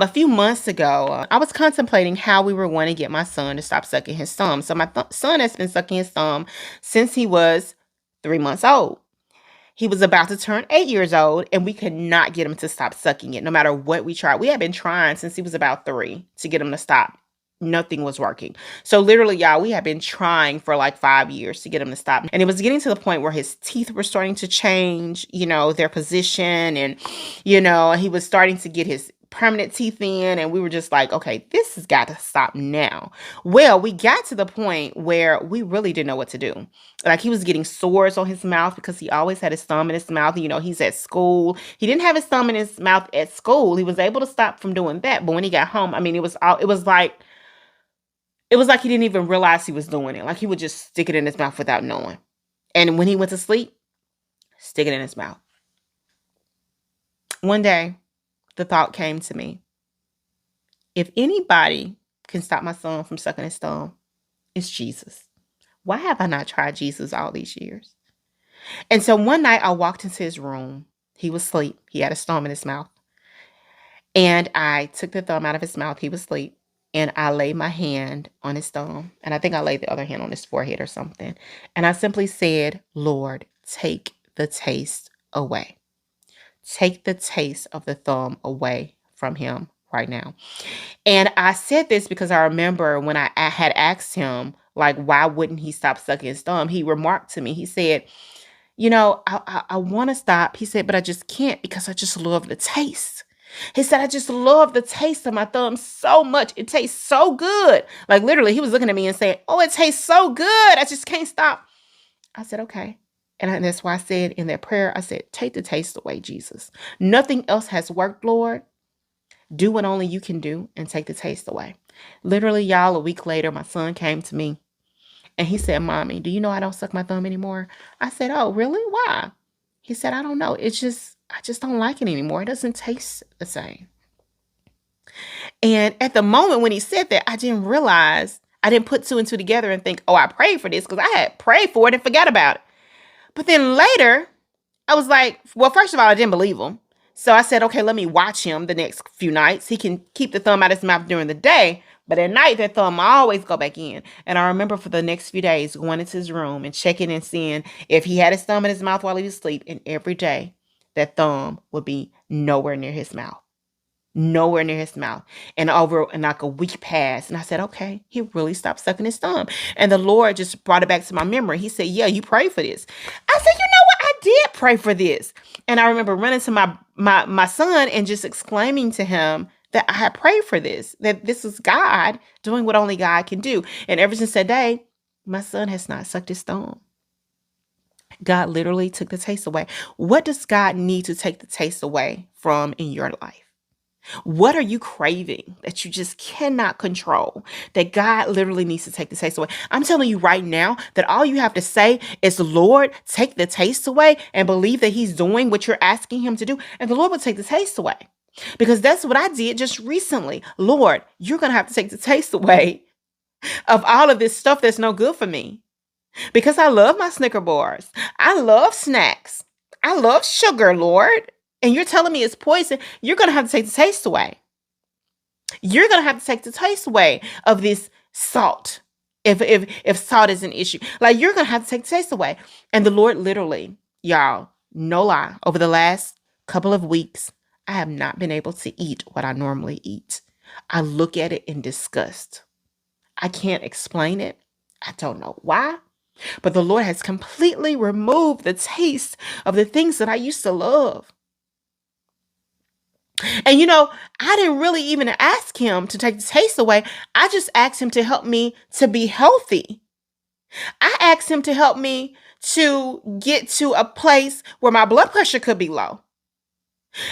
A few months ago, I was contemplating how we were going to get my son to stop sucking his thumb. So my son has been sucking his thumb since he was 3 months old. He was about to turn 8 years old, and we could not get him to stop sucking it no matter what we tried. We had been trying since he was about 3 to get him to stop. Nothing was working. So literally, y'all, we had been trying for like 5 years to get him to stop. And it was getting to the point where his teeth were starting to change, their position. And, he was starting to get his permanent teeth in. And we were just like, okay, this has got to stop now. Well, we got to the point where we really didn't know what to do. Like, he was getting sores on his mouth because he always had his thumb in his mouth. He's at school. He didn't have his thumb in his mouth at school. He was able to stop from doing that. But when he got home, it was like he didn't even realize he was doing it. Like, he would just stick it in his mouth without knowing. And when he went to sleep, stick it in his mouth. One day, the thought came to me. If anybody can stop my son from sucking his thumb, it's Jesus. Why have I not tried Jesus all these years? And so one night I walked into his room. He was asleep. He had his thumb in his mouth. And I took the thumb out of his mouth. He was asleep. And I laid my hand on his thumb. And I think I laid the other hand on his forehead or something. And I simply said, Lord, take the taste away. Take the taste of the thumb away from him right now. And I said this because I remember when I had asked him, like, why wouldn't he stop sucking his thumb? He remarked to me, he said, I want to stop. He said, but I just can't because I just love the taste. He said, I just love the taste of my thumb so much. It tastes so good. Like, literally, he was looking at me and saying, oh, it tastes so good. I just can't stop. I said, okay. And that's why I said in that prayer, I said, take the taste away, Jesus. Nothing else has worked, Lord. Do what only you can do and take the taste away. Literally, y'all, a week later, my son came to me and he said, Mommy, do you know I don't suck my thumb anymore? I said, oh, really? Why? He said, I don't know. I just don't like it anymore. It doesn't taste the same. And at the moment when he said that, I didn't realize, I didn't put two and two together and think, oh, I prayed for this, because I had prayed for it and forgot about it. But then later, I was like, well, first of all, I didn't believe him. So I said, okay, let me watch him the next few nights. He can keep the thumb out of his mouth during the day, but at night, that thumb always go back in. And I remember for the next few days going into his room and checking and seeing if he had his thumb in his mouth while he was asleep. And every day, that thumb would be nowhere near his mouth. Nowhere near his mouth. And like a week passed. And I said, okay, he really stopped sucking his thumb. And the Lord just brought it back to my memory. He said, yeah, you prayed for this. I said, you know what? I did pray for this. And I remember running to my son and just exclaiming to him that I had prayed for this, that this is God doing what only God can do. And ever since that day, my son has not sucked his thumb. God literally took the taste away. What does God need to take the taste away from in your life? What are you craving that you just cannot control, that God literally needs to take the taste away? I'm telling you right now that all you have to say is, Lord, take the taste away, and believe that he's doing what you're asking him to do. And the Lord will take the taste away, because that's what I did just recently. Lord, you're going to have to take the taste away of all of this stuff that's no good for me, because I love my Snicker bars. I love snacks. I love sugar, Lord. And you're telling me it's poison. You're going to have to take the taste away. You're going to have to take the taste away of this salt. If salt is an issue, like, you're going to have to take the taste away. And the Lord literally, y'all, no lie, over the last couple of weeks, I have not been able to eat what I normally eat. I look at it in disgust. I can't explain it. I don't know why. But the Lord has completely removed the taste of the things that I used to love. And I didn't really even ask him to take the taste away. I just asked him to help me to be healthy. I asked him to help me to get to a place where my blood pressure could be low.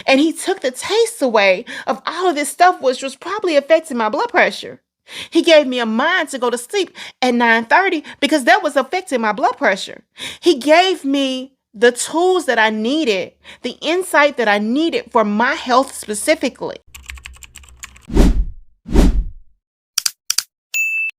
And he took the taste away of all of this stuff, which was probably affecting my blood pressure. He gave me a mind to go to sleep at 9:30 because that was affecting my blood pressure. He gave me the tools that I needed, the insight that I needed for my health specifically.